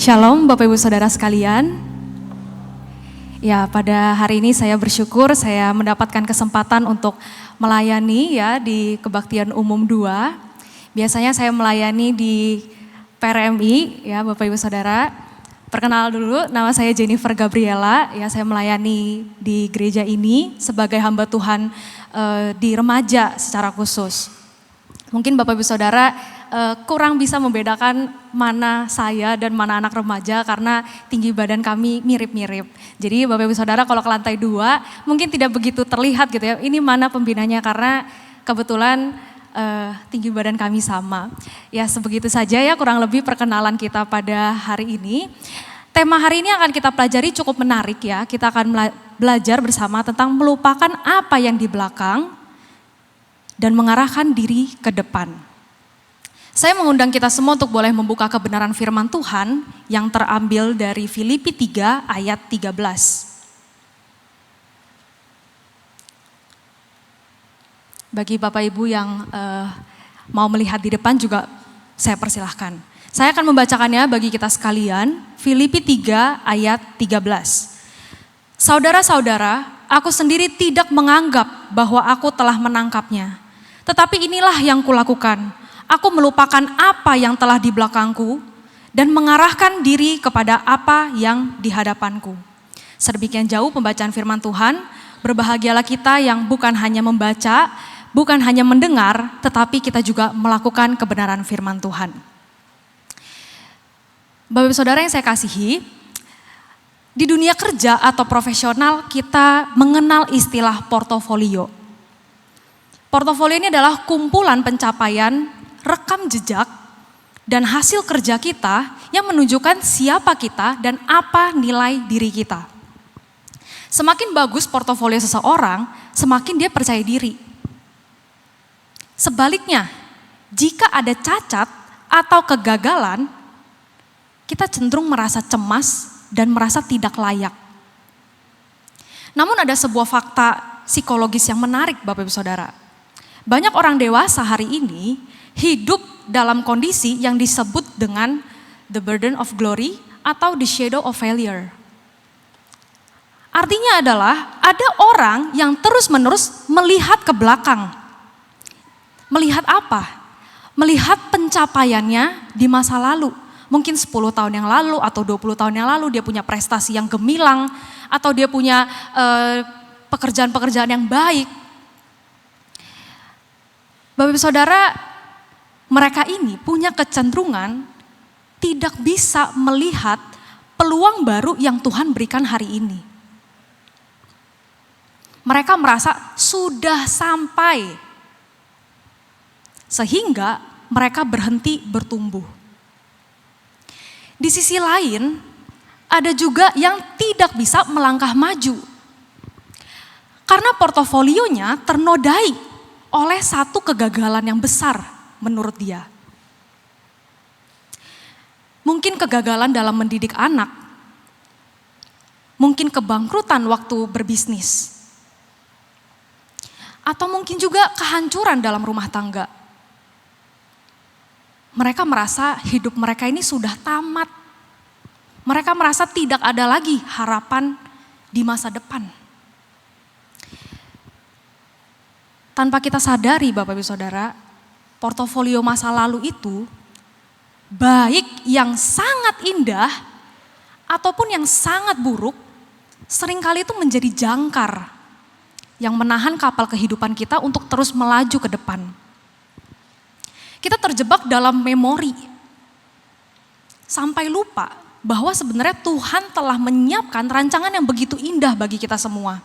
Shalom Bapak Ibu Saudara sekalian. Ya, pada hari ini saya bersyukur saya mendapatkan kesempatan untuk melayani ya di Kebaktian Umum 2. Biasanya saya melayani di PRMI ya Bapak Ibu Saudara. Perkenal dulu, nama saya Jennifer Gabriela, ya saya melayani di gereja ini sebagai hamba Tuhan di remaja secara khusus. Mungkin Bapak Ibu Saudara kurang bisa membedakan mana saya dan mana anak remaja karena tinggi badan kami mirip-mirip. Jadi Bapak Ibu Saudara kalau ke lantai 2 mungkin tidak begitu terlihat gitu ya, ini mana pembinanya karena kebetulan tinggi badan kami sama. Ya sebegitu saja ya kurang lebih perkenalan kita pada hari ini. Tema hari ini akan kita pelajari cukup menarik ya, kita akan belajar bersama tentang melupakan apa yang di belakang dan mengarahkan diri ke depan. Saya mengundang kita semua untuk boleh membuka kebenaran firman Tuhan yang terambil dari Filipi 3 ayat 13. Bagi Bapak Ibu yang mau melihat di depan juga saya persilahkan. Saya akan membacakannya bagi kita sekalian, Filipi 3 ayat 13. Saudara-saudara, aku sendiri tidak menganggap bahwa aku telah menangkapnya. Tetapi inilah yang kulakukan. Aku melupakan apa yang telah di belakangku dan mengarahkan diri kepada apa yang di hadapanku. Sedemikian jauh pembacaan firman Tuhan, berbahagialah kita yang bukan hanya membaca, bukan hanya mendengar, tetapi kita juga melakukan kebenaran firman Tuhan. Bapak-Ibu Saudara yang saya kasihi, di dunia kerja atau profesional kita mengenal istilah portofolio. Portofolio ini adalah kumpulan pencapaian, rekam jejak, dan hasil kerja kita yang menunjukkan siapa kita dan apa nilai diri kita. Semakin bagus portofolio seseorang, semakin dia percaya diri. Sebaliknya, jika ada cacat atau kegagalan, kita cenderung merasa cemas dan merasa tidak layak. Namun ada sebuah fakta psikologis yang menarik Bapak Ibu Saudara. Banyak orang dewasa hari ini hidup dalam kondisi yang disebut dengan the burden of glory atau the shadow of failure. Artinya adalah ada orang yang terus-menerus melihat ke belakang. Melihat apa? Melihat pencapaiannya di masa lalu. Mungkin 10 tahun yang lalu atau 20 tahun yang lalu dia punya prestasi yang gemilang atau dia punya pekerjaan-pekerjaan yang baik. Bapak-Ibu Saudara, mereka ini punya kecenderungan tidak bisa melihat peluang baru yang Tuhan berikan hari ini. Mereka merasa sudah sampai, sehingga mereka berhenti bertumbuh. Di sisi lain, ada juga yang tidak bisa melangkah maju. Karena portofolionya ternodai oleh satu kegagalan yang besar. Menurut dia. Mungkin kegagalan dalam mendidik anak, mungkin kebangkrutan waktu berbisnis, atau mungkin juga kehancuran dalam rumah tangga. Mereka merasa hidup mereka ini sudah tamat. Mereka merasa tidak ada lagi harapan di masa depan. Tanpa kita sadari Bapak Ibu Saudara, portofolio masa lalu itu baik yang sangat indah ataupun yang sangat buruk seringkali itu menjadi jangkar yang menahan kapal kehidupan kita untuk terus melaju ke depan. Kita terjebak dalam memori sampai lupa bahwa sebenarnya Tuhan telah menyiapkan rancangan yang begitu indah bagi kita semua.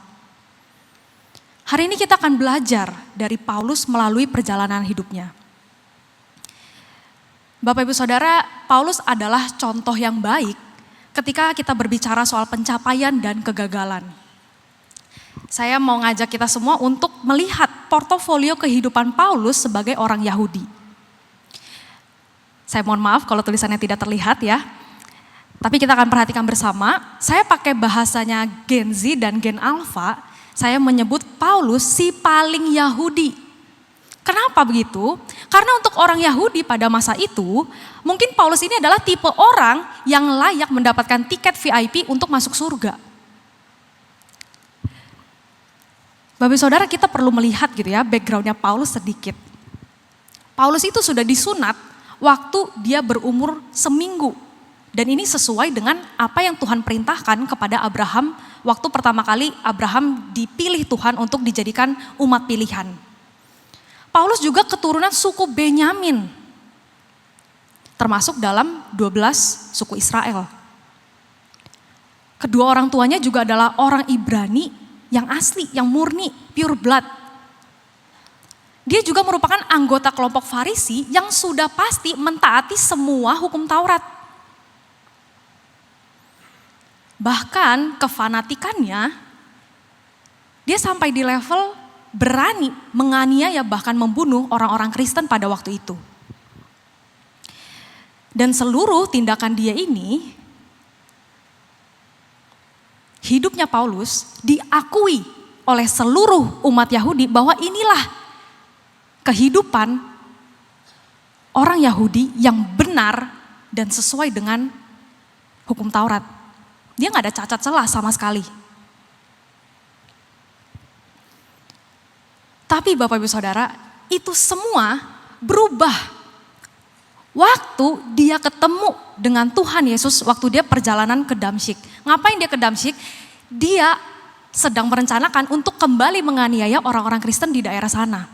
Hari ini kita akan belajar dari Paulus melalui perjalanan hidupnya. Bapak Ibu Saudara, Paulus adalah contoh yang baik ketika kita berbicara soal pencapaian dan kegagalan. Saya mau ngajak kita semua untuk melihat portofolio kehidupan Paulus sebagai orang Yahudi. Saya mohon maaf kalau tulisannya tidak terlihat ya. Tapi kita akan perhatikan bersama, saya pakai bahasanya Gen Z dan Gen Alpha, saya menyebut Paulus si paling Yahudi. Kenapa begitu? Karena untuk orang Yahudi pada masa itu, mungkin Paulus ini adalah tipe orang yang layak mendapatkan tiket VIP untuk masuk surga. Bapak saudara, kita perlu melihat gitu ya backgroundnya Paulus sedikit. Paulus itu sudah disunat waktu dia berumur seminggu. Dan ini sesuai dengan apa yang Tuhan perintahkan kepada Abraham waktu pertama kali Abraham dipilih Tuhan untuk dijadikan umat pilihan. Paulus juga keturunan suku Benyamin, termasuk dalam 12 suku Israel. Kedua orang tuanya juga adalah orang Ibrani yang asli, yang murni, pure blood. Dia juga merupakan anggota kelompok Farisi yang sudah pasti mentaati semua hukum Taurat. Bahkan kefanatikannya, dia sampai di level berani menganiaya bahkan membunuh orang-orang Kristen pada waktu itu. Dan seluruh tindakan dia ini, hidupnya Paulus diakui oleh seluruh umat Yahudi bahwa inilah kehidupan orang Yahudi yang benar dan sesuai dengan hukum Taurat. Dia gak ada cacat celah sama sekali. Tapi Bapak Ibu Saudara, itu semua berubah waktu dia ketemu dengan Tuhan Yesus waktu dia perjalanan ke Damsyik. Ngapain dia ke Damsyik? Dia sedang merencanakan untuk kembali menganiaya orang-orang Kristen di daerah sana.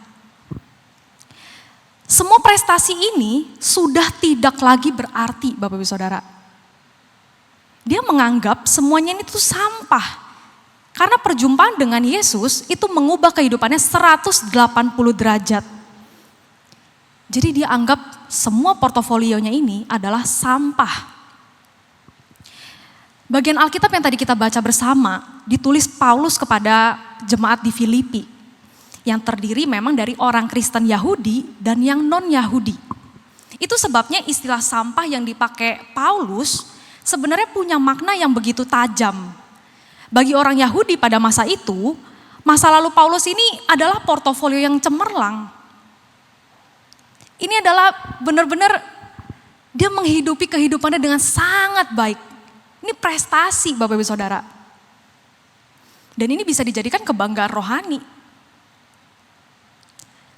Semua prestasi ini sudah tidak lagi berarti Bapak Ibu Saudara. Dia menganggap semuanya ini tuh sampah. Karena perjumpaan dengan Yesus itu mengubah kehidupannya 180 derajat. Jadi dia anggap semua portofolionya ini adalah sampah. Bagian Alkitab yang tadi kita baca bersama ditulis Paulus kepada jemaat di Filipi. Yang terdiri memang dari orang Kristen Yahudi dan yang non-Yahudi. Itu sebabnya istilah sampah yang dipakai Paulus sebenarnya punya makna yang begitu tajam. Bagi orang Yahudi pada masa itu, masa lalu Paulus ini adalah portofolio yang cemerlang. Ini adalah benar-benar dia menghidupi kehidupannya dengan sangat baik. Ini prestasi Bapak Ibu Saudara. Dan ini bisa dijadikan kebanggaan rohani.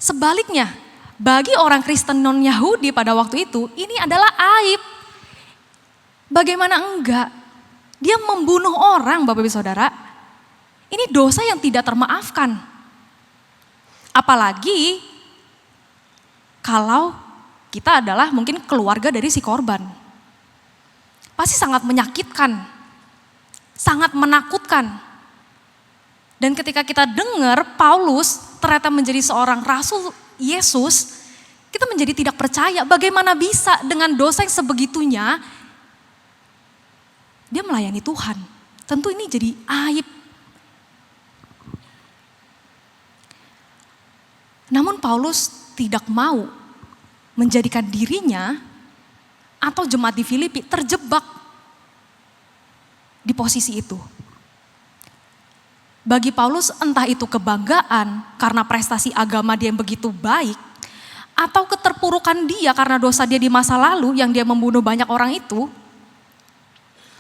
Sebaliknya, bagi orang Kristen non-Yahudi pada waktu itu, ini adalah aib. Bagaimana enggak? Dia membunuh orang Bapak Ibu Saudara. Ini dosa yang tidak termaafkan. Apalagi kalau kita adalah mungkin keluarga dari si korban. Pasti sangat menyakitkan, sangat menakutkan. Dan ketika kita dengar Paulus ternyata menjadi seorang rasul Yesus, kita menjadi tidak percaya bagaimana bisa dengan dosa yang sebegitunya dia melayani Tuhan. Tentu ini jadi aib. Namun Paulus tidak mau menjadikan dirinya atau jemaat di Filipi terjebak di posisi itu. Bagi Paulus entah itu kebanggaan karena prestasi agama dia yang begitu baik, atau keterpurukan dia karena dosa dia di masa lalu yang dia membunuh banyak orang itu,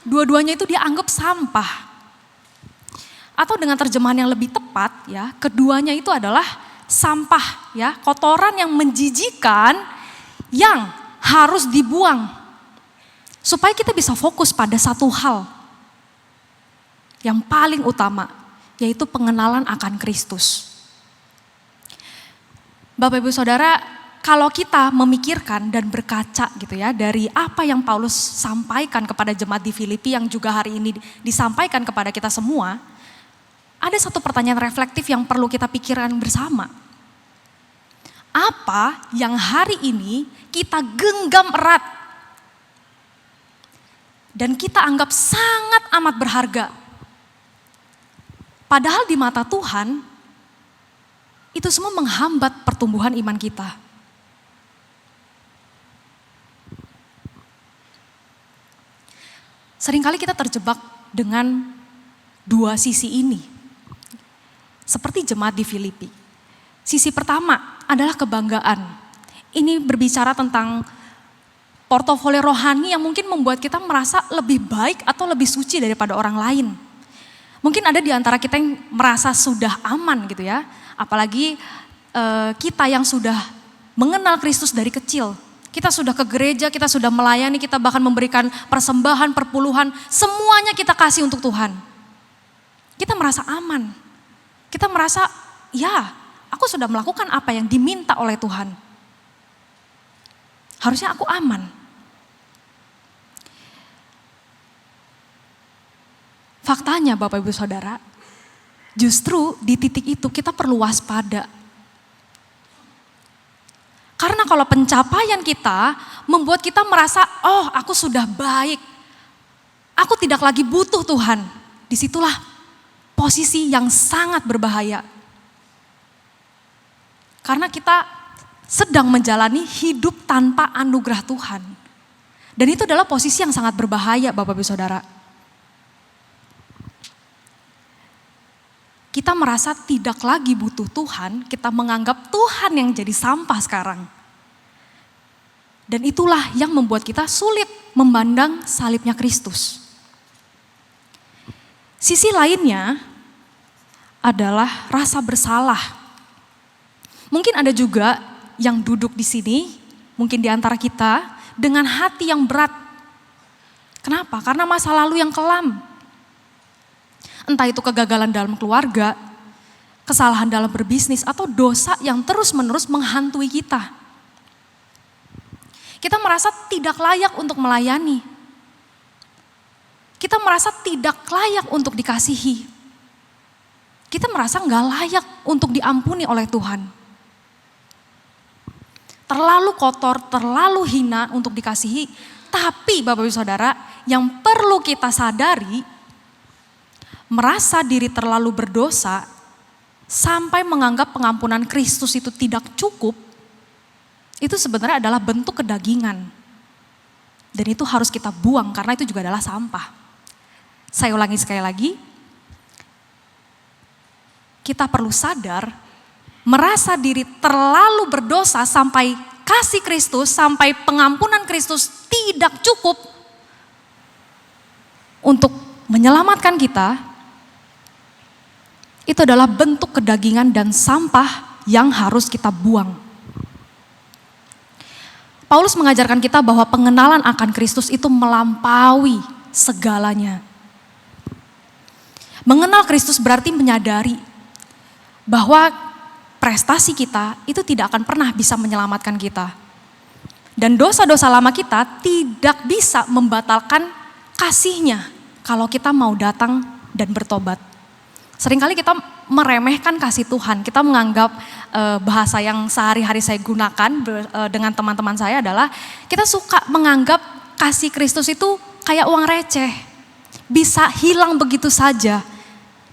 dua-duanya itu dia anggap sampah. Atau dengan terjemahan yang lebih tepat ya, keduanya itu adalah sampah ya, kotoran yang menjijikan yang harus dibuang. Supaya kita bisa fokus pada satu hal yang paling utama, yaitu pengenalan akan Kristus. Bapak Ibu Saudara, kalau kita memikirkan dan berkaca gitu ya dari apa yang Paulus sampaikan kepada jemaat di Filipi yang juga hari ini disampaikan kepada kita semua, ada satu pertanyaan reflektif yang perlu kita pikirkan bersama. Apa yang hari ini kita genggam erat dan kita anggap sangat amat berharga, padahal di mata Tuhan itu semua menghambat pertumbuhan iman kita. Seringkali kita terjebak dengan dua sisi ini. Seperti jemaat di Filipi. Sisi pertama, adalah kebanggaan. Ini berbicara tentang portofolio rohani yang mungkin membuat kita merasa lebih baik atau lebih suci daripada orang lain. Mungkin ada di antara kita yang merasa sudah aman gitu ya. Apalagi kita yang sudah mengenal Kristus dari kecil. Kita sudah ke gereja, kita sudah melayani, kita bahkan memberikan persembahan, perpuluhan. Semuanya kita kasih untuk Tuhan. Kita merasa aman. Kita merasa, ya aku sudah melakukan apa yang diminta oleh Tuhan. Harusnya aku aman. Faktanya Bapak Ibu Saudara, justru di titik itu kita perlu waspada. Karena kalau pencapaian kita membuat kita merasa, oh aku sudah baik. Aku tidak lagi butuh Tuhan. Disitulah posisi yang sangat berbahaya. Karena kita sedang menjalani hidup tanpa anugerah Tuhan. Dan itu adalah posisi yang sangat berbahaya Bapak Ibu Saudara. Kita merasa tidak lagi butuh Tuhan, kita menganggap Tuhan yang jadi sampah sekarang. Dan itulah yang membuat kita sulit memandang salibnya Kristus. Sisi lainnya adalah rasa bersalah. Mungkin ada juga yang duduk di sini, mungkin di antara kita, dengan hati yang berat. Kenapa? Karena masa lalu yang kelam. Entah itu kegagalan dalam keluarga, kesalahan dalam berbisnis, atau dosa yang terus-menerus menghantui kita. Kita merasa tidak layak untuk melayani. Kita merasa tidak layak untuk dikasihi. Kita merasa nggak layak untuk diampuni oleh Tuhan. Terlalu kotor, terlalu hina untuk dikasihi. Tapi Bapak Ibu Saudara, yang perlu kita sadari, merasa diri terlalu berdosa sampai menganggap pengampunan Kristus itu tidak cukup, itu sebenarnya adalah bentuk kedagingan. Dan itu harus kita buang karena itu juga adalah sampah. Saya ulangi sekali lagi, kita perlu sadar, merasa diri terlalu berdosa sampai kasih Kristus, sampai pengampunan Kristus tidak cukup untuk menyelamatkan kita, itu adalah bentuk kedagingan dan sampah yang harus kita buang. Paulus mengajarkan kita bahwa pengenalan akan Kristus itu melampaui segalanya. Mengenal Kristus berarti menyadari bahwa prestasi kita itu tidak akan pernah bisa menyelamatkan kita. Dan dosa-dosa lama kita tidak bisa membatalkan kasih-Nya kalau kita mau datang dan bertobat. Seringkali kita meremehkan kasih Tuhan. Kita menganggap bahasa yang sehari-hari saya gunakan dengan teman-teman saya adalah kita suka menganggap kasih Kristus itu kayak uang receh. Bisa hilang begitu saja.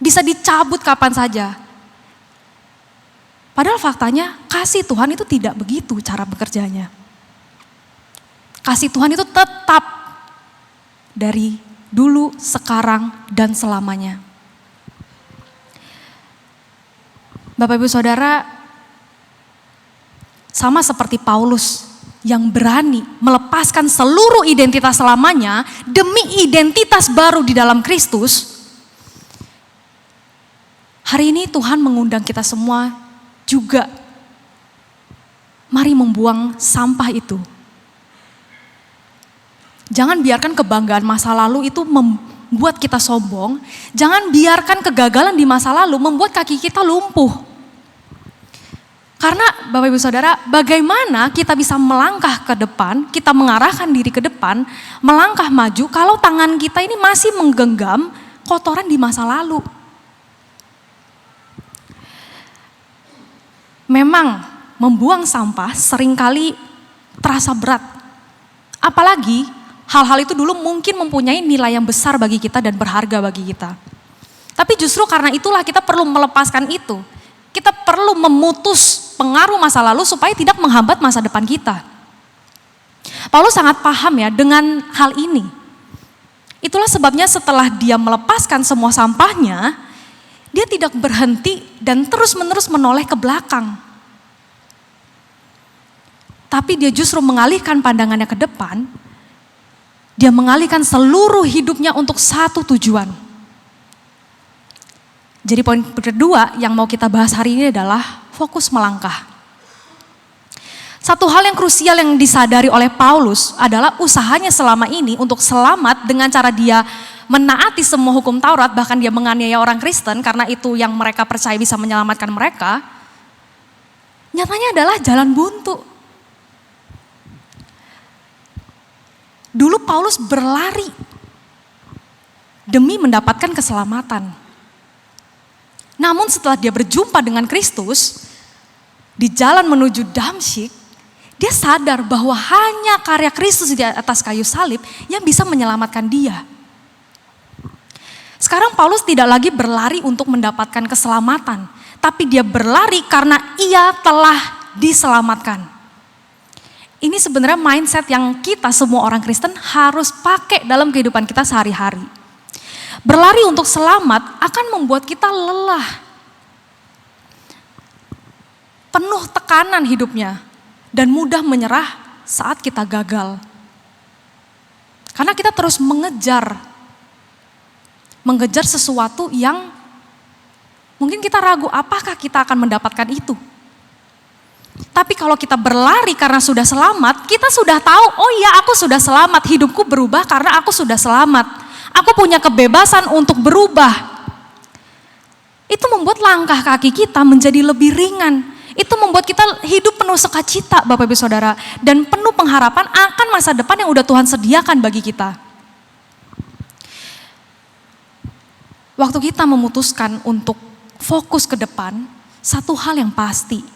Bisa dicabut kapan saja. Padahal faktanya kasih Tuhan itu tidak begitu cara bekerjanya. Kasih Tuhan itu tetap dari dulu, sekarang, dan selamanya. Bapak Ibu Saudara, sama seperti Paulus yang berani melepaskan seluruh identitas selamanya demi identitas baru di dalam Kristus. Hari ini Tuhan mengundang kita semua juga, mari membuang sampah itu. Jangan biarkan kebanggaan masa lalu itu membuat kita sombong. Jangan biarkan kegagalan di masa lalu membuat kaki kita lumpuh. Karena Bapak Ibu Saudara, bagaimana kita bisa melangkah ke depan, kita mengarahkan diri ke depan, melangkah maju kalau tangan kita ini masih menggenggam kotoran di masa lalu. Memang membuang sampah seringkali terasa berat. Apalagi hal-hal itu dulu mungkin mempunyai nilai yang besar bagi kita dan berharga bagi kita. Tapi justru karena itulah kita perlu melepaskan itu. Kita perlu memutus pengaruh masa lalu supaya tidak menghambat masa depan kita. Paulus sangat paham ya dengan hal ini. Itulah sebabnya setelah dia melepaskan semua sampahnya, dia tidak berhenti dan terus-menerus menoleh ke belakang. Tapi dia justru mengalihkan pandangannya ke depan. Dia mengalihkan seluruh hidupnya untuk satu tujuan. Jadi poin kedua yang mau kita bahas hari ini adalah fokus melangkah. Satu hal yang krusial yang disadari oleh Paulus adalah usahanya selama ini untuk selamat dengan cara dia menaati semua hukum Taurat, bahkan dia menganiaya orang Kristen karena itu yang mereka percaya bisa menyelamatkan mereka. Nyatanya adalah jalan buntu. Dulu Paulus berlari demi mendapatkan keselamatan. Namun setelah dia berjumpa dengan Kristus di jalan menuju Damsyik, dia sadar bahwa hanya karya Kristus di atas kayu salib yang bisa menyelamatkan dia. Sekarang Paulus tidak lagi berlari untuk mendapatkan keselamatan, tapi dia berlari karena ia telah diselamatkan. Ini sebenarnya mindset yang kita semua orang Kristen harus pakai dalam kehidupan kita sehari-hari. Berlari untuk selamat akan membuat kita lelah. Penuh tekanan hidupnya dan mudah menyerah saat kita gagal. Karena kita terus mengejar sesuatu yang mungkin kita ragu apakah kita akan mendapatkan itu. Tapi kalau kita berlari karena sudah selamat, kita sudah tahu, oh iya aku sudah selamat, hidupku berubah karena aku sudah selamat. Aku punya kebebasan untuk berubah. Itu membuat langkah kaki kita menjadi lebih ringan. Itu membuat kita hidup penuh sukacita Bapak Ibu Saudara. Dan penuh pengharapan akan masa depan yang udah Tuhan sediakan bagi kita. Waktu kita memutuskan untuk fokus ke depan, satu hal yang pasti.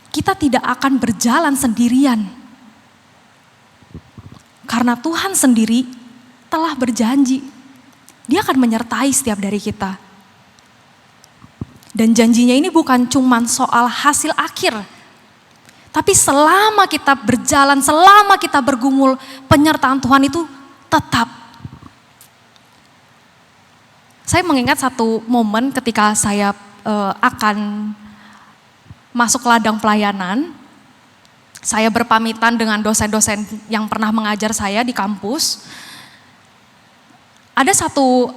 Kita tidak akan berjalan sendirian. Karena Tuhan sendiri telah berjanji. Dia akan menyertai setiap dari kita. Dan janjinya ini bukan cuma soal hasil akhir. Tapi selama kita berjalan, selama kita bergumul, penyertaan Tuhan itu tetap. Saya mengingat satu momen ketika saya akan masuk ladang pelayanan, saya berpamitan dengan dosen-dosen yang pernah mengajar saya di kampus. Ada satu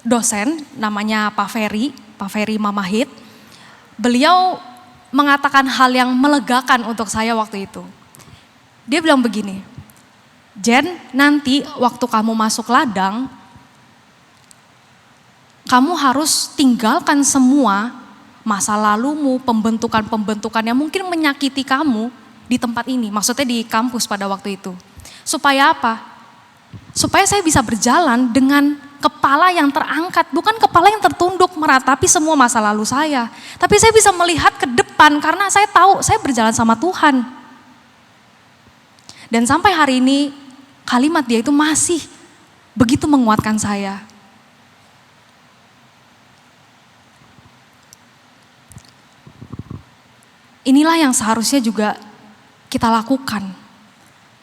dosen namanya Pak Ferry Mamahit. Beliau mengatakan hal yang melegakan untuk saya waktu itu. Dia bilang begini, Jen, nanti waktu kamu masuk ladang, kamu harus tinggalkan semua masa lalumu, pembentukan-pembentukan yang mungkin menyakiti kamu di tempat ini. Maksudnya di kampus pada waktu itu. Supaya apa? Supaya saya bisa berjalan dengan kepala yang terangkat. Bukan kepala yang tertunduk meratapi semua masa lalu saya. Tapi saya bisa melihat ke depan karena saya tahu saya berjalan sama Tuhan. Dan sampai hari ini kalimat dia itu masih begitu menguatkan saya. Inilah yang seharusnya juga kita lakukan.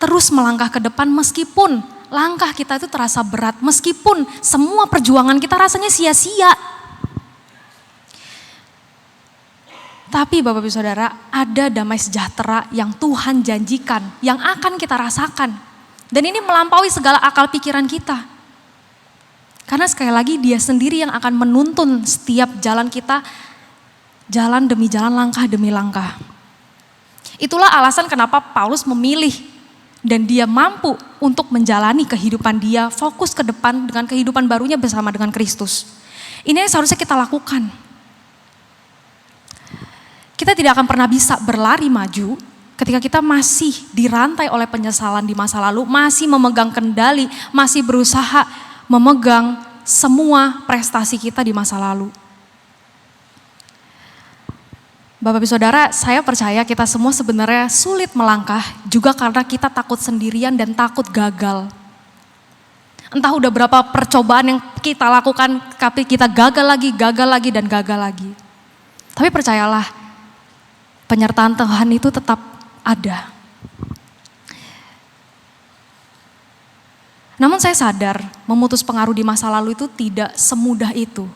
Terus melangkah ke depan meskipun langkah kita itu terasa berat. Meskipun semua perjuangan kita rasanya sia-sia. Tapi Bapak Ibu Saudara, ada damai sejahtera yang Tuhan janjikan. Yang akan kita rasakan. Dan ini melampaui segala akal pikiran kita. Karena sekali lagi dia sendiri yang akan menuntun setiap jalan kita. Jalan demi jalan, langkah demi langkah. Itulah alasan kenapa Paulus memilih dan dia mampu untuk menjalani kehidupan dia, fokus ke depan dengan kehidupan barunya bersama dengan Kristus. Ini yang seharusnya kita lakukan. Kita tidak akan pernah bisa berlari maju ketika kita masih dirantai oleh penyesalan di masa lalu, masih memegang kendali, masih berusaha memegang semua prestasi kita di masa lalu. Bapak Ibu Saudara, saya percaya kita semua sebenarnya sulit melangkah juga karena kita takut sendirian dan takut gagal. Entah udah berapa percobaan yang kita lakukan, tapi kita gagal lagi dan gagal lagi. Tapi percayalah, penyertaan Tuhan itu tetap ada. Namun saya sadar, memutus pengaruh di masa lalu itu tidak semudah itu.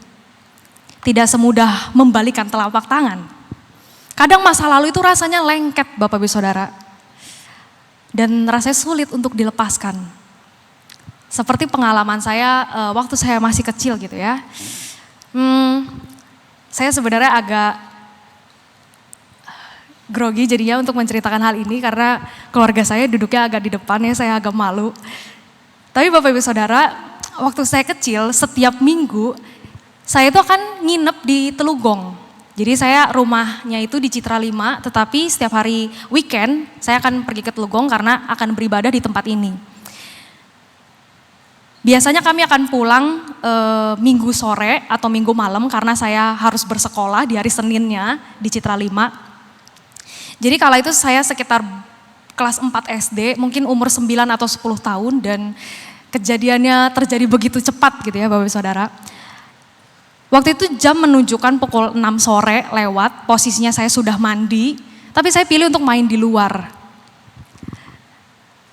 Tidak semudah membalikan telapak tangan. Kadang masa lalu itu rasanya lengket Bapak Ibu Saudara. Dan rasanya sulit untuk dilepaskan. Seperti pengalaman saya waktu saya masih kecil gitu ya. Saya sebenarnya agak grogi jadinya untuk menceritakan hal ini karena keluarga saya duduknya agak di depan ya, saya agak malu. Tapi Bapak Ibu Saudara, waktu saya kecil setiap minggu saya itu akan nginep di Telugong. Jadi saya rumahnya itu di Citra 5, tetapi setiap hari weekend saya akan pergi ke Telugong karena akan beribadah di tempat ini. Biasanya kami akan pulang minggu sore atau minggu malam karena saya harus bersekolah di hari Seninnya di Citra 5. Jadi kala itu saya sekitar kelas 4 SD, mungkin umur 9 atau 10 tahun dan kejadiannya terjadi begitu cepat gitu ya Bapak Saudara. Waktu itu jam menunjukkan pukul 6 sore lewat, posisinya saya sudah mandi, tapi saya pilih untuk main di luar.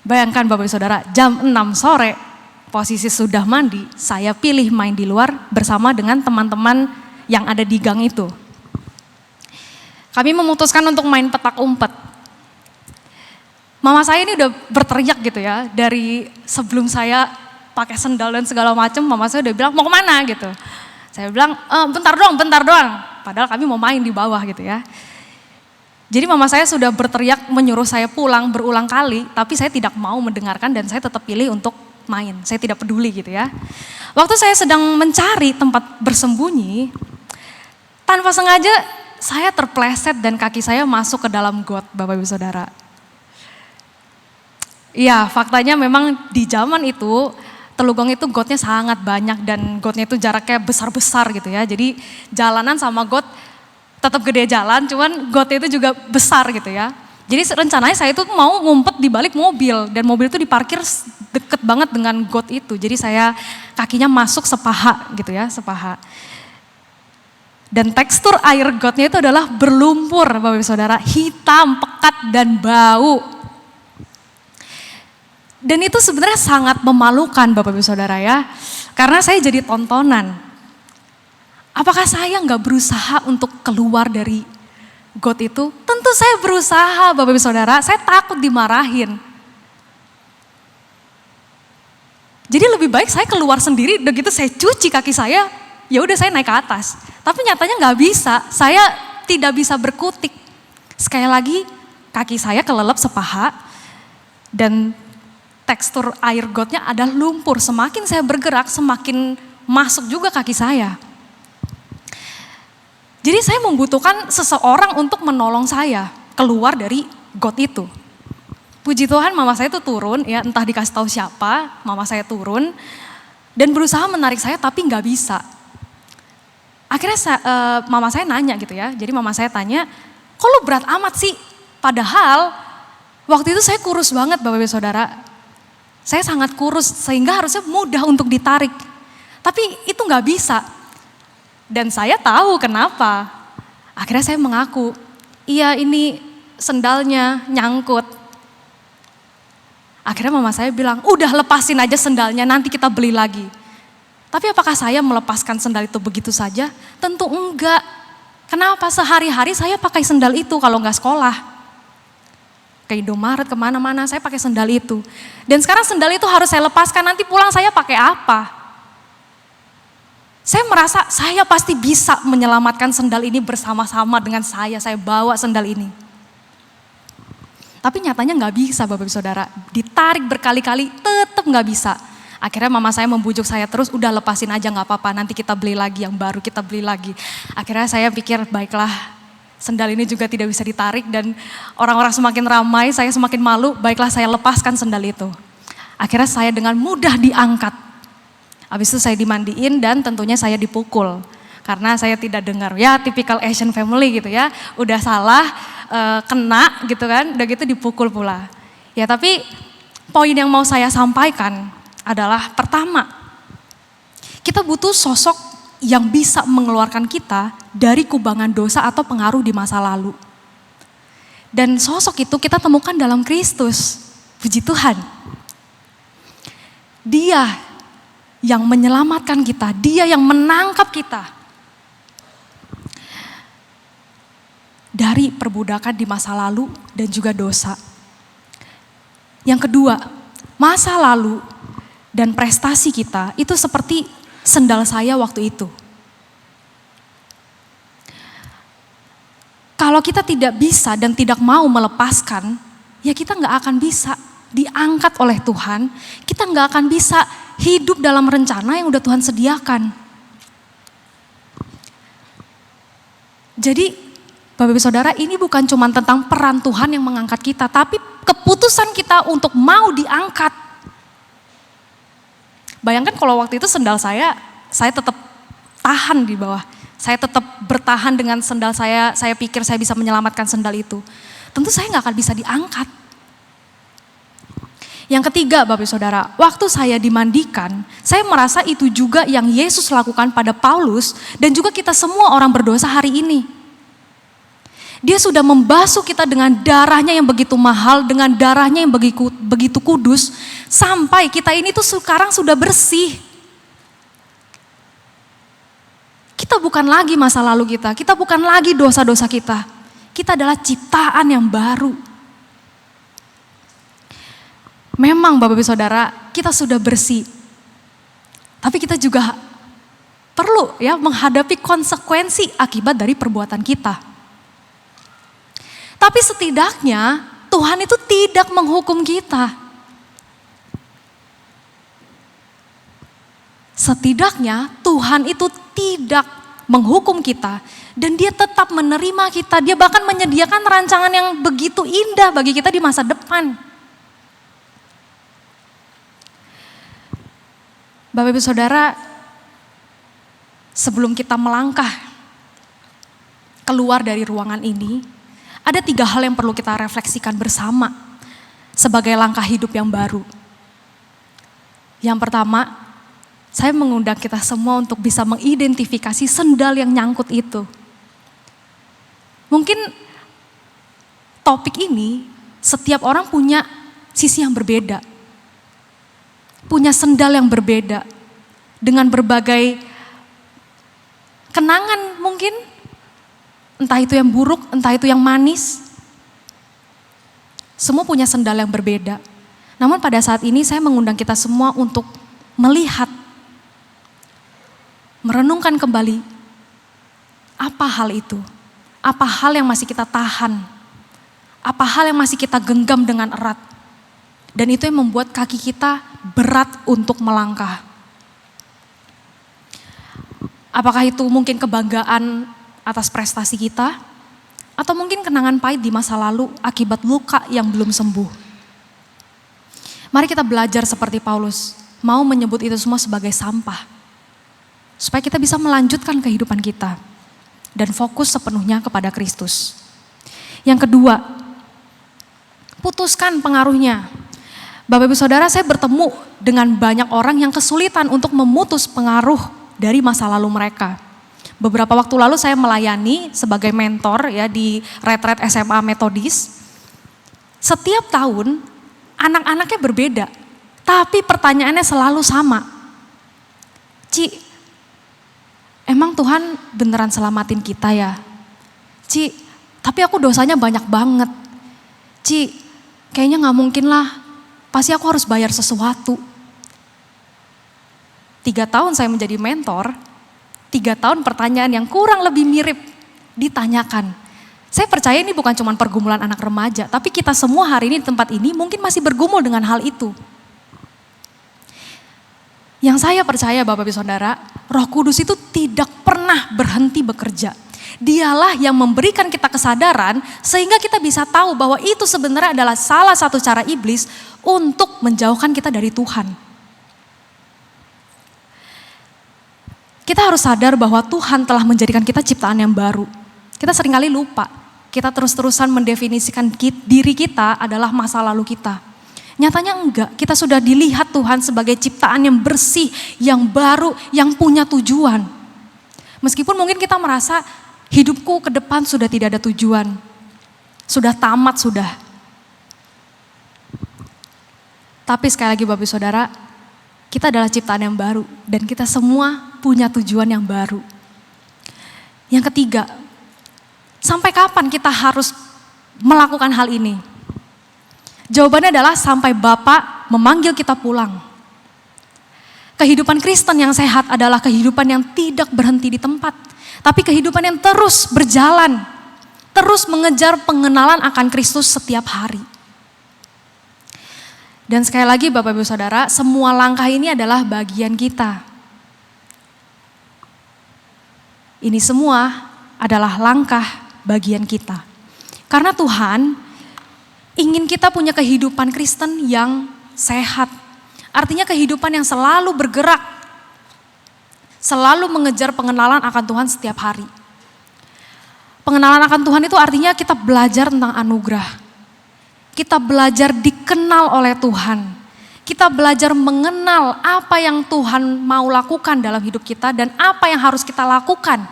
Bayangkan Bapak Saudara, jam 6 sore, posisi sudah mandi, saya pilih main di luar bersama dengan teman-teman yang ada di gang itu. Kami memutuskan untuk main petak umpet. Mama saya ini udah berteriak gitu ya, dari sebelum saya pakai sendal dan segala macam, mama saya udah bilang mau kemana gitu. Saya bilang, bentar doang. Padahal kami mau main di bawah gitu ya. Jadi mama saya sudah berteriak menyuruh saya pulang berulang kali, tapi saya tidak mau mendengarkan dan saya tetap pilih untuk main. Saya tidak peduli gitu ya. Waktu saya sedang mencari tempat bersembunyi, tanpa sengaja saya terpleset dan kaki saya masuk ke dalam got Bapak Ibu Saudara. Iya, faktanya memang di zaman itu Telugong itu gotnya sangat banyak dan gotnya itu jaraknya besar-besar gitu ya. Jadi jalanan sama got tetap gede jalan, cuman gotnya itu juga besar gitu ya. Jadi rencananya saya itu mau ngumpet di balik mobil dan mobil itu diparkir deket banget dengan got itu. Jadi saya kakinya masuk sepaha gitu ya, sepaha. Dan tekstur air gotnya itu adalah berlumpur Bapak Ibu Saudara, hitam, pekat dan bau. Dan itu sebenarnya sangat memalukan Bapak Ibu Saudara ya, karena saya jadi tontonan. Apakah saya nggak berusaha untuk keluar dari got itu? Tentu saya berusaha Bapak Ibu Saudara, saya takut dimarahin. Jadi lebih baik saya keluar sendiri, udah gitu saya cuci kaki saya, ya udah saya naik ke atas. Tapi nyatanya nggak bisa, saya tidak bisa berkutik. Sekali lagi kaki saya kelelep sepaha dan tekstur air gotnya adalah lumpur. Semakin saya bergerak, semakin masuk juga kaki saya. Jadi saya membutuhkan seseorang untuk menolong saya keluar dari got itu. Puji Tuhan mama saya itu turun, ya entah dikasih tahu siapa, mama saya turun dan berusaha menarik saya tapi nggak bisa. Akhirnya mama saya nanya gitu ya, jadi mama saya tanya, kok lu berat amat sih? Padahal waktu itu saya kurus banget Bapak Ibu Saudara. Saya sangat kurus sehingga harusnya mudah untuk ditarik. Tapi itu nggak bisa. Dan saya tahu kenapa. Akhirnya saya mengaku, iya ini sendalnya nyangkut. Akhirnya mama saya bilang, udah lepasin aja sendalnya nanti kita beli lagi. Tapi apakah saya melepaskan sendal itu begitu saja? Tentu enggak. Kenapa sehari-hari saya pakai sendal itu kalau nggak sekolah? Ke Indomaret, kemana-mana, saya pakai sendal itu. Dan sekarang sendal itu harus saya lepaskan, nanti pulang saya pakai apa? Saya merasa saya pasti bisa menyelamatkan sendal ini bersama-sama dengan saya bawa sendal ini. Tapi nyatanya nggak bisa Bapak Ibu Saudara, ditarik berkali-kali tetap nggak bisa. Akhirnya mama saya membujuk saya terus, udah lepasin aja nggak apa-apa, nanti kita beli lagi yang baru, kita beli lagi. Akhirnya saya pikir baiklah, sendal ini juga tidak bisa ditarik dan orang-orang semakin ramai, saya semakin malu, baiklah saya lepaskan sendal itu. Akhirnya saya dengan mudah diangkat. Habis itu saya dimandiin dan tentunya saya dipukul. Karena saya tidak dengar, ya tipikal Asian family gitu ya. Udah salah, kena gitu kan, udah gitu dipukul pula. Ya tapi poin yang mau saya sampaikan adalah pertama, kita butuh sosok yang bisa mengeluarkan kita dari kubangan dosa atau pengaruh di masa lalu. Dan sosok itu kita temukan dalam Kristus. Puji Tuhan. Dia yang menyelamatkan kita, dia yang menangkap kita. dari perbudakan di masa lalu dan juga dosa. Yang kedua, masa lalu dan prestasi kita itu seperti sendal saya waktu itu. Kalau kita tidak bisa dan tidak mau melepaskan, ya kita nggak akan bisa diangkat oleh Tuhan. Kita nggak akan bisa hidup dalam rencana yang udah Tuhan sediakan. Jadi Bapak Ibu Saudara, ini bukan cuma tentang peran Tuhan yang mengangkat kita, tapi keputusan kita untuk mau diangkat. Bayangkan kalau waktu itu sendal saya tetap tahan di bawah. Saya tetap bertahan dengan sendal saya pikir saya bisa menyelamatkan sendal itu. Tentu saya nggak akan bisa diangkat. Yang ketiga Bapak Ibu Saudara, waktu saya dimandikan, saya merasa itu juga yang Yesus lakukan pada Paulus dan juga kita semua orang berdosa hari ini. Dia sudah membasuh kita dengan darahnya yang begitu mahal, dengan darahnya yang begitu kudus, sampai kita ini tuh sekarang sudah bersih. Kita bukan lagi masa lalu kita bukan lagi dosa-dosa kita. Kita adalah ciptaan yang baru. Memang Bapak Ibu Saudara, kita sudah bersih. Tapi kita juga perlu ya menghadapi konsekuensi akibat dari perbuatan kita. Tapi setidaknya Tuhan itu tidak menghukum kita. Setidaknya Tuhan itu tidak menghukum kita dan dia tetap menerima kita. Dia bahkan menyediakan rancangan yang begitu indah bagi kita di masa depan. Bapak Ibu Saudara, sebelum kita melangkah keluar dari ruangan ini, ada 3 hal yang perlu kita refleksikan bersama sebagai langkah hidup yang baru. Yang pertama, saya mengundang kita semua untuk bisa mengidentifikasi sendal yang nyangkut itu. Mungkin topik ini setiap orang punya sisi yang berbeda. Punya sendal yang berbeda. Dengan berbagai kenangan mungkin. Entah itu yang buruk, entah itu yang manis. Semua punya sendal yang berbeda. Namun pada saat ini saya mengundang kita semua untuk melihat, merenungkan kembali apa hal itu, apa hal yang masih kita tahan, apa hal yang masih kita genggam dengan erat. Dan itu yang membuat kaki kita berat untuk melangkah. Apakah itu mungkin kebanggaan atas prestasi kita, atau mungkin kenangan pahit di masa lalu akibat luka yang belum sembuh. Mari kita belajar seperti Paulus, mau menyebut itu semua sebagai sampah. Supaya kita bisa melanjutkan kehidupan kita dan fokus sepenuhnya kepada Kristus. Yang kedua, putuskan pengaruhnya. Bapak Ibu Saudara, saya bertemu dengan banyak orang yang kesulitan untuk memutus pengaruh dari masa lalu mereka. Beberapa waktu lalu saya melayani sebagai mentor ya di retret SMA Metodis. Setiap tahun anak-anaknya berbeda, tapi pertanyaannya selalu sama. Ci, emang Tuhan beneran selamatin kita ya? Ci, tapi aku dosanya banyak banget. Ci, kayaknya gak mungkin lah, pasti aku harus bayar sesuatu. 3 tahun saya menjadi mentor, 3 tahun pertanyaan yang kurang lebih mirip ditanyakan. Saya percaya ini bukan cuma pergumulan anak remaja, tapi kita semua hari ini di tempat ini mungkin masih bergumul dengan hal itu. Yang saya percaya Bapak Ibu Saudara, Roh Kudus itu tidak pernah berhenti bekerja. Dialah yang memberikan kita kesadaran sehingga kita bisa tahu bahwa itu sebenarnya adalah salah satu cara iblis untuk menjauhkan kita dari Tuhan. Kita harus sadar bahwa Tuhan telah menjadikan kita ciptaan yang baru. Kita seringkali lupa, kita terus-terusan mendefinisikan diri kita adalah masa lalu kita. Nyatanya enggak, kita sudah dilihat Tuhan sebagai ciptaan yang bersih, yang baru, yang punya tujuan. Meskipun mungkin kita merasa hidupku ke depan sudah tidak ada tujuan, sudah tamat sudah. Tapi sekali lagi Bapak Ibu Saudara, kita adalah ciptaan yang baru dan kita semua punya tujuan yang baru. Yang ketiga, Sampai kapan kita harus melakukan hal ini? Jawabannya adalah sampai Bapa memanggil kita pulang. Kehidupan Kristen yang sehat adalah kehidupan yang tidak berhenti di tempat, tapi kehidupan yang terus berjalan, terus mengejar pengenalan akan Kristus setiap hari. Dan sekali lagi Bapak Ibu Saudara, semua langkah ini adalah bagian kita. Ini semua adalah langkah bagian kita. Karena Tuhan ingin kita punya kehidupan Kristen yang sehat. Artinya kehidupan yang selalu bergerak, selalu mengejar pengenalan akan Tuhan setiap hari. Pengenalan akan Tuhan itu artinya kita belajar tentang anugerah. Kita belajar dikenal oleh Tuhan. Kita belajar mengenal apa yang Tuhan mau lakukan dalam hidup kita dan apa yang harus kita lakukan.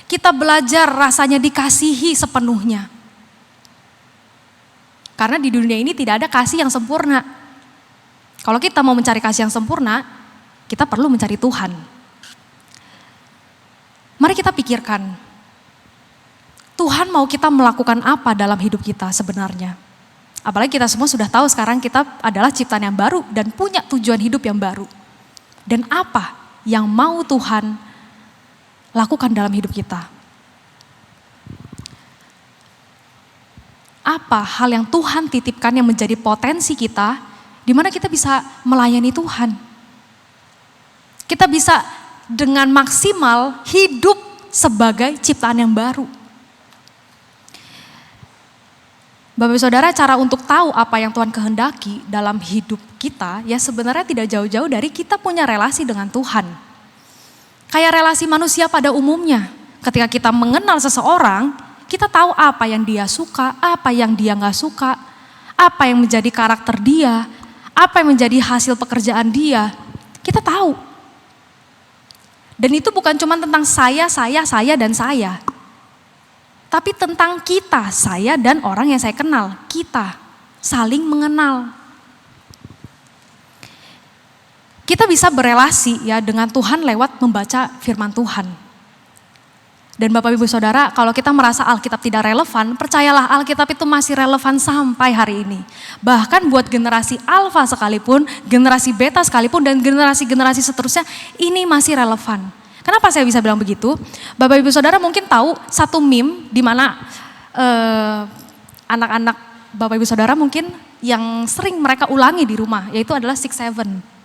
Kita belajar rasanya dikasihi sepenuhnya. Karena di dunia ini tidak ada kasih yang sempurna. Kalau kita mau mencari kasih yang sempurna, kita perlu mencari Tuhan. Mari kita pikirkan, Tuhan mau kita melakukan apa dalam hidup kita sebenarnya? Apalagi kita semua sudah tahu sekarang kita adalah ciptaan yang baru dan punya tujuan hidup yang baru. Dan apa yang mau Tuhan lakukan dalam hidup kita? Apa hal yang Tuhan titipkan yang menjadi potensi kita, di mana kita bisa melayani Tuhan? Kita bisa dengan maksimal hidup sebagai ciptaan yang baru. Bapak Ibu Saudara, cara untuk tahu apa yang Tuhan kehendaki dalam hidup kita, ya sebenarnya tidak jauh-jauh dari kita punya relasi dengan Tuhan. Kayak relasi manusia pada umumnya. Ketika kita mengenal seseorang, kita tahu apa yang dia suka, apa yang dia gak suka, apa yang menjadi karakter dia, apa yang menjadi hasil pekerjaan dia. Kita tahu. Dan itu bukan cuma tentang saya, dan saya. Tapi tentang kita, saya dan orang yang saya kenal. Kita saling mengenal. Kita bisa berelasi ya dengan Tuhan lewat membaca firman Tuhan. Dan Bapak Ibu Saudara, kalau kita merasa Alkitab tidak relevan, percayalah Alkitab itu masih relevan sampai hari ini. Bahkan buat generasi alfa sekalipun, generasi beta sekalipun, dan generasi-generasi seterusnya, ini masih relevan. Kenapa saya bisa bilang begitu? Bapak Ibu Saudara mungkin tahu satu meme di mana anak-anak Bapak Ibu Saudara mungkin yang sering mereka ulangi di rumah, yaitu adalah 6-7.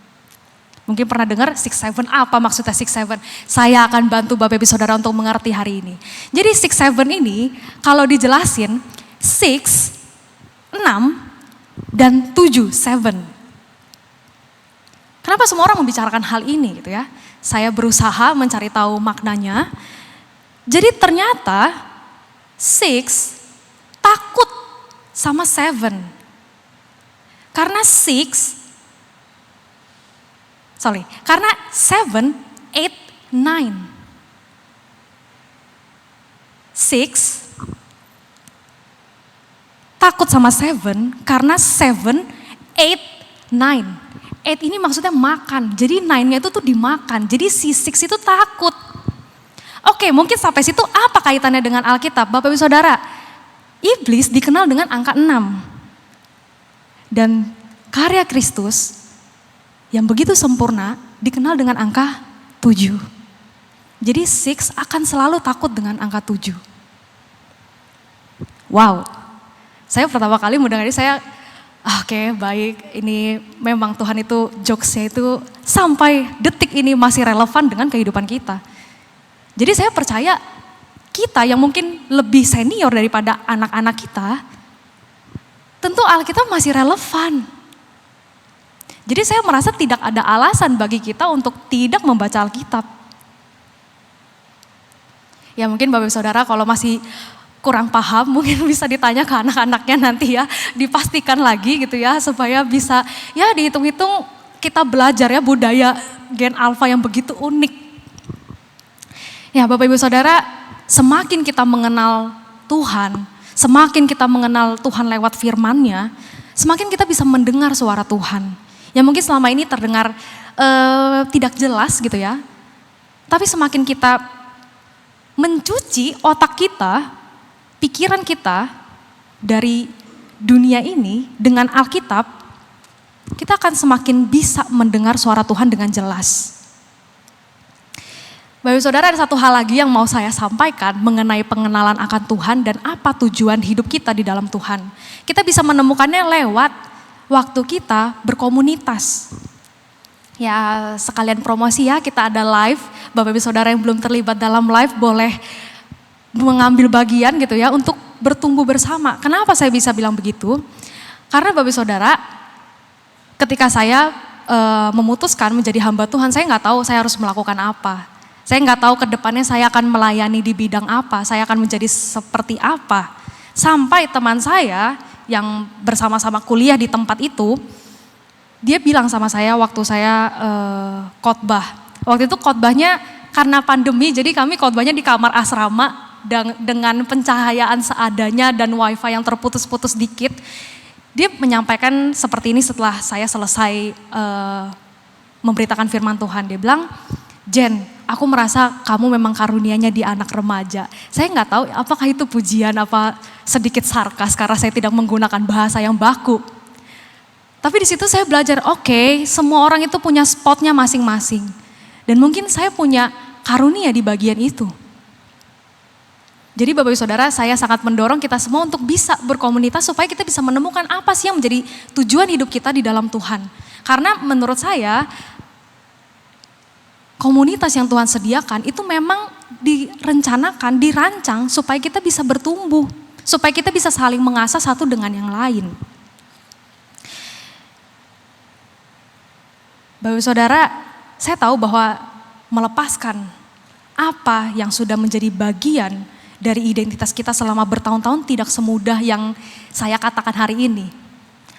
Mungkin pernah dengar 6-7, apa maksudnya 6-7? Saya akan bantu Bapak Ibu Saudara untuk mengerti hari ini. Jadi 6-7 ini kalau dijelasin 6, 6, dan 7, 7. Kenapa semua orang membicarakan hal ini gitu ya? Saya berusaha mencari tahu maknanya. Jadi ternyata 6 takut sama 7. Karena 7, 8, 9. 6 takut sama 7 karena 7, 8, 9. 8 ini maksudnya makan, jadi 9-nya itu tuh dimakan, jadi si 6 itu takut. Oke, mungkin sampai situ apa kaitannya dengan Alkitab? Bapak Ibu Saudara, iblis dikenal dengan angka 6. Dan karya Kristus yang begitu sempurna dikenal dengan angka 7. Jadi 6 akan selalu takut dengan angka 7. Wow, saya pertama kali mendengar ini saya oke, baik, ini memang Tuhan itu jokesnya itu sampai detik ini masih relevan dengan kehidupan kita. Jadi saya percaya kita yang mungkin lebih senior daripada anak-anak kita, tentu Alkitab masih relevan. Jadi saya merasa tidak ada alasan bagi kita untuk tidak membaca Alkitab. Ya mungkin Bapak Ibu Saudara kalau masih kurang paham mungkin bisa ditanya ke anak-anaknya nanti ya, dipastikan lagi gitu ya supaya bisa ya dihitung-hitung kita belajar ya budaya gen alfa yang begitu unik. Ya Bapak Ibu Saudara, semakin kita mengenal Tuhan, semakin kita mengenal Tuhan lewat firman-Nya, semakin kita bisa mendengar suara Tuhan. Yang mungkin selama ini terdengar tidak jelas gitu ya. Tapi semakin kita mencuci otak kita, pikiran kita dari dunia ini dengan Alkitab, kita akan semakin bisa mendengar suara Tuhan dengan jelas. Bapak Saudara, ada satu hal lagi yang mau saya sampaikan mengenai pengenalan akan Tuhan dan apa tujuan hidup kita di dalam Tuhan. Kita bisa menemukannya lewat waktu kita berkomunitas. Ya, sekalian promosi ya, kita ada live. Bapak Ibu Saudara yang belum terlibat dalam live boleh mengambil bagian gitu ya untuk bertumbuh bersama. Kenapa saya bisa bilang begitu? Karena Bapak Ibu Saudara, ketika saya memutuskan menjadi hamba Tuhan, saya nggak tahu saya harus melakukan apa. Saya nggak tahu ke depannya saya akan melayani di bidang apa, saya akan menjadi seperti apa. Sampai teman saya yang bersama-sama kuliah di tempat itu, dia bilang sama saya waktu saya khotbah. Waktu itu khotbahnya karena pandemi, jadi kami khotbahnya di kamar asrama dengan pencahayaan seadanya dan wifi yang terputus-putus dikit. Dia menyampaikan seperti ini setelah saya selesai memberitakan firman Tuhan. Dia bilang, Jen, aku merasa kamu memang karunianya di anak remaja. Saya nggak tahu apakah itu pujian apa sedikit sarkas karena saya tidak menggunakan bahasa yang baku. Tapi di situ saya belajar, oke, semua orang itu punya spotnya masing-masing. Dan mungkin saya punya karunia di bagian itu. Jadi Bapak Ibu Saudara, saya sangat mendorong kita semua untuk bisa berkomunitas supaya kita bisa menemukan apa sih yang menjadi tujuan hidup kita di dalam Tuhan. Karena menurut saya, komunitas yang Tuhan sediakan itu memang direncanakan, dirancang supaya kita bisa bertumbuh. Supaya kita bisa saling mengasah satu dengan yang lain. Bapak Saudara, saya tahu bahwa melepaskan apa yang sudah menjadi bagian dari identitas kita selama bertahun-tahun tidak semudah yang saya katakan hari ini.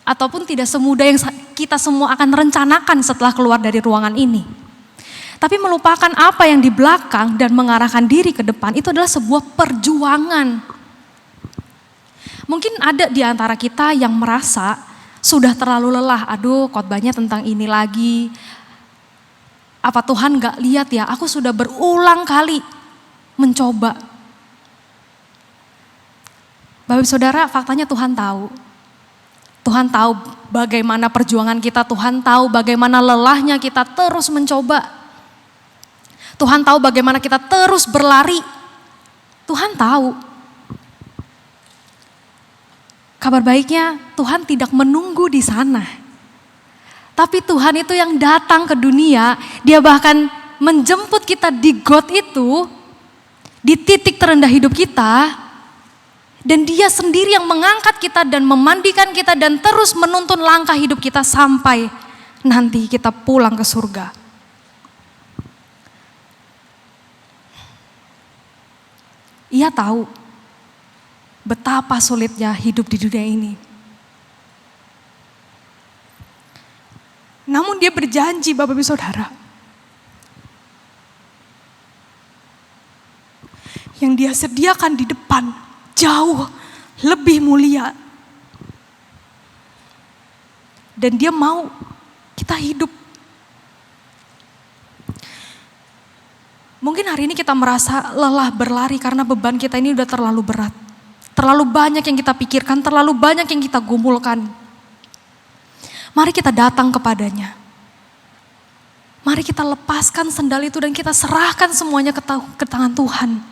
Ataupun tidak semudah yang kita semua akan rencanakan setelah keluar dari ruangan ini. Tapi melupakan apa yang di belakang dan mengarahkan diri ke depan itu adalah sebuah perjuangan. Mungkin ada di antara kita yang merasa sudah terlalu lelah, aduh khotbahnya tentang ini lagi. Apa Tuhan gak lihat ya, aku sudah berulang kali mencoba. Bapak Saudara, faktanya Tuhan tahu. Tuhan tahu bagaimana perjuangan kita, Tuhan tahu bagaimana lelahnya kita terus mencoba. Tuhan tahu bagaimana kita terus berlari. Tuhan tahu. Kabar baiknya Tuhan tidak menunggu di sana. Tapi Tuhan itu yang datang ke dunia, dia bahkan menjemput kita di got itu, di titik terendah hidup kita, dan dia sendiri yang mengangkat kita dan memandikan kita dan terus menuntun langkah hidup kita sampai nanti kita pulang ke surga. Ia tahu betapa sulitnya hidup di dunia ini. Namun dia berjanji Bapak Ibu Saudara, yang dia sediakan di depan jauh lebih mulia. Dan dia mau kita hidup. Mungkin hari ini kita merasa lelah berlari karena beban kita ini udah terlalu berat. Terlalu banyak yang kita pikirkan, terlalu banyak yang kita gumulkan. Mari kita datang kepadanya. Mari kita lepaskan sendal itu dan kita serahkan semuanya ke tangan Tuhan.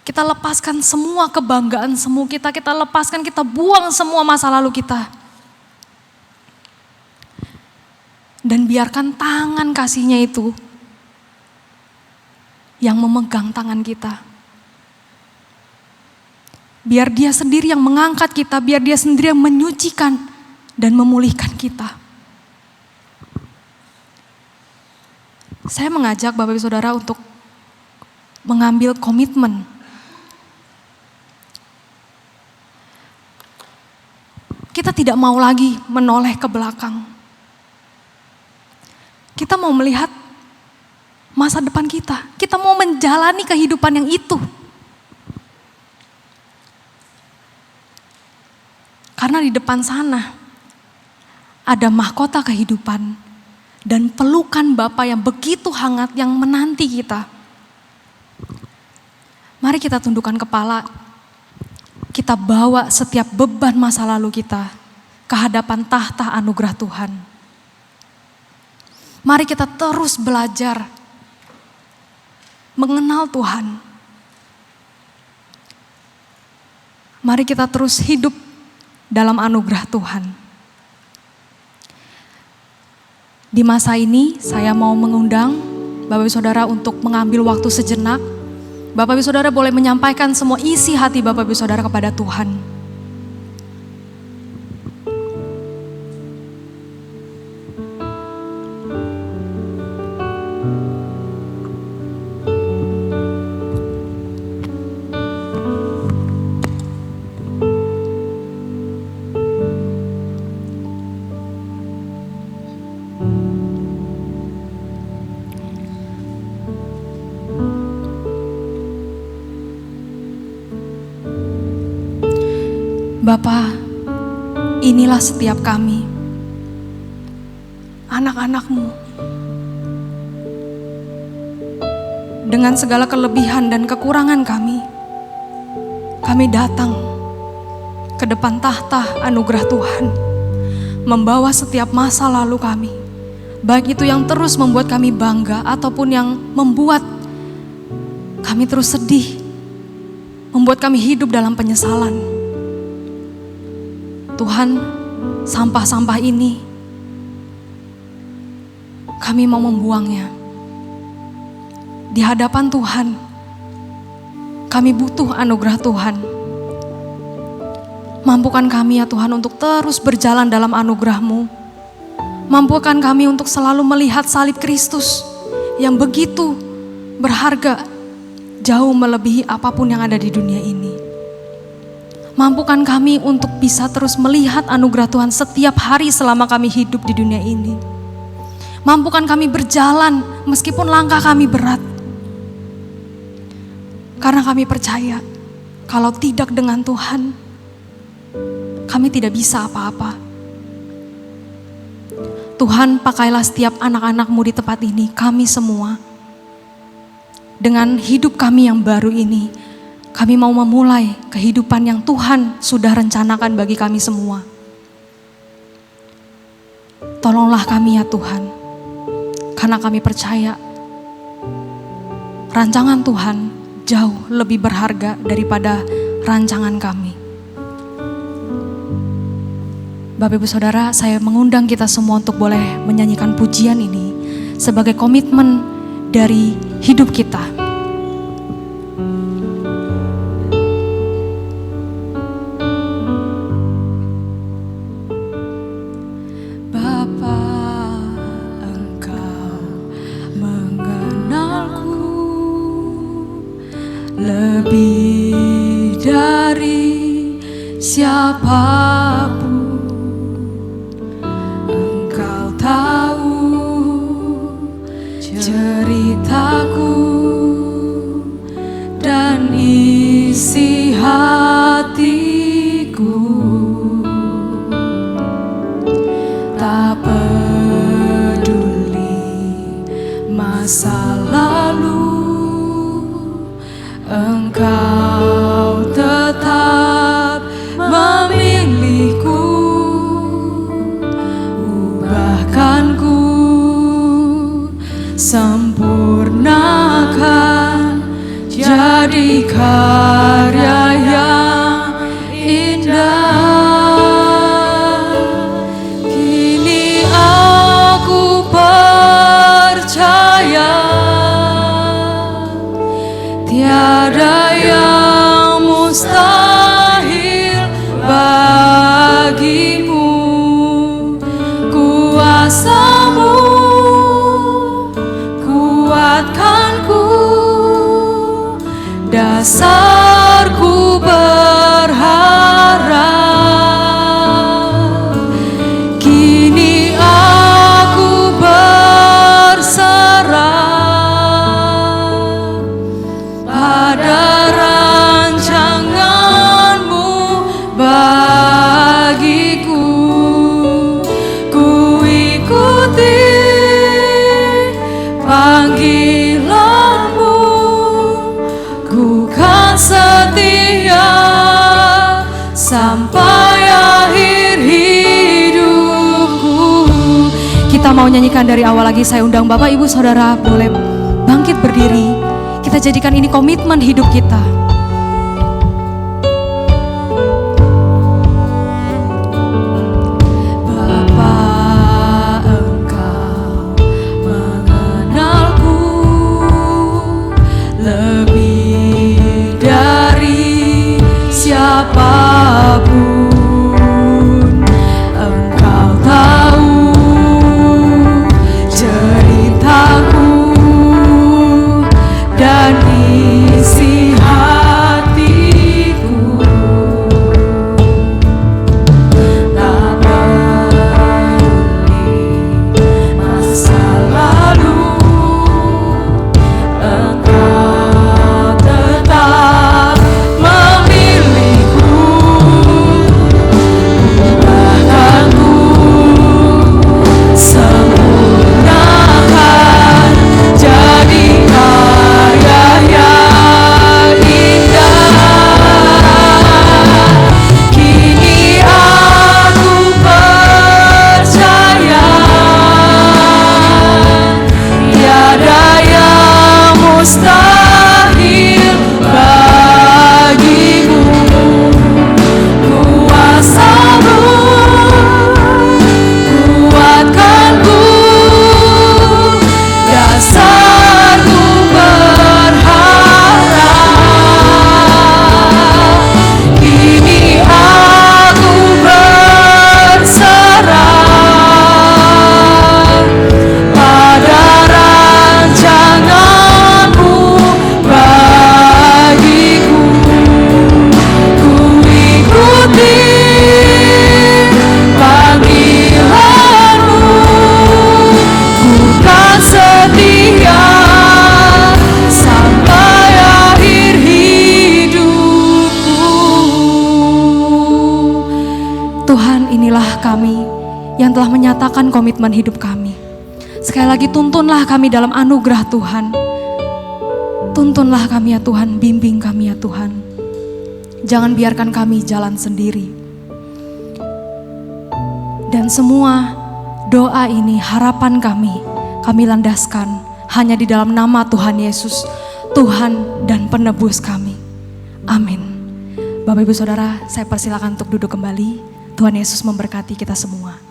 Kita lepaskan semua kebanggaan semu kita lepaskan, kita buang semua masa lalu kita. Dan biarkan tangan kasihnya itu yang memegang tangan kita. Biar dia sendiri yang mengangkat kita, biar dia sendiri yang menyucikan dan memulihkan kita. Saya mengajak Bapak Ibu Saudara untuk mengambil komitmen. Kita tidak mau lagi menoleh ke belakang. Kita mau melihat masa depan kita. Kita mau menjalani kehidupan yang itu. Karena di depan sana ada mahkota kehidupan dan pelukan Bapa yang begitu hangat yang menanti kita. Mari kita tundukkan kepala, kita bawa setiap beban masa lalu kita ke hadapan tahta anugerah Tuhan. Mari kita terus belajar mengenal Tuhan. Mari kita terus hidup dalam anugerah Tuhan. Di masa ini saya mau mengundang Bapak Ibu Saudara untuk mengambil waktu sejenak. Bapak Ibu Saudara boleh menyampaikan semua isi hati Bapak Ibu Saudara kepada Tuhan. Bapa, inilah setiap kami, anak-anak-Mu, dengan segala kelebihan dan kekurangan kami datang ke depan tahta anugerah Tuhan, membawa setiap masa lalu kami, baik itu yang terus membuat kami bangga ataupun yang membuat kami terus sedih, membuat kami hidup dalam penyesalan. Tuhan, sampah-sampah ini kami mau membuangnya. Di hadapan Tuhan, kami butuh anugerah Tuhan. Mampukan kami ya Tuhan untuk terus berjalan dalam anugerah-Mu. Mampukan kami untuk selalu melihat salib Kristus yang begitu berharga, jauh melebihi apapun yang ada di dunia ini. Mampukan kami untuk bisa terus melihat anugerah Tuhan setiap hari selama kami hidup di dunia ini. Mampukan kami berjalan meskipun langkah kami berat. Karena kami percaya kalau tidak dengan Tuhan, kami tidak bisa apa-apa. Tuhan, pakailah setiap anak-anak-Mu di tempat ini, kami semua. Dengan hidup kami yang baru ini, kami mau memulai kehidupan yang Tuhan sudah rencanakan bagi kami semua. Tolonglah kami ya Tuhan, karena kami percaya rancangan Tuhan jauh lebih berharga daripada rancangan kami. Bapak Ibu Saudara, saya mengundang kita semua untuk boleh menyanyikan pujian ini sebagai komitmen dari hidup kita. Lebih dari siapapun, Engkau tahu ceritaku dan isi hatiku. Tak peduli masa lalu, Engkau tetap memilihku. Ubahkanku, sempurnakan, jadi karya yang indah. Kini aku percaya tiada yang mustahil bagimu. Kuasa-Mu kuatkanku, dasarku berharap. Kini aku berserah pada rancangan-Mu bagiku. Ku ikut kita mau nyanyikan dari awal lagi. Saya undang Bapak Ibu Saudara boleh bangkit berdiri. Kita jadikan ini komitmen hidup kita. Siapapun Engkau tahu ceritaku dan isi hatiku. Tak peduli masa lalu, Engkau tetap mustahil bagimu. Kuasamu kuatkanku, dasarku berharap. Kini aku berserah pada rancanganmu bagiku. Ku ikuti panggilanmu, ku kan setia sampai akhir hidupku. Tuhan, inilah kami yang telah menyatakan komitmen hidup kami. Sekali lagi tuntunlah kami dalam anugerah Tuhan. Tuntunlah kami ya Tuhan, bimbing kami ya Tuhan. Jangan biarkan kami jalan sendiri. Dan semua doa ini, harapan kami landaskan hanya di dalam nama Tuhan Yesus, Tuhan dan penebus kami. Amin. Bapak Ibu Saudara, saya persilakan untuk duduk kembali. Tuhan Yesus memberkati kita semua.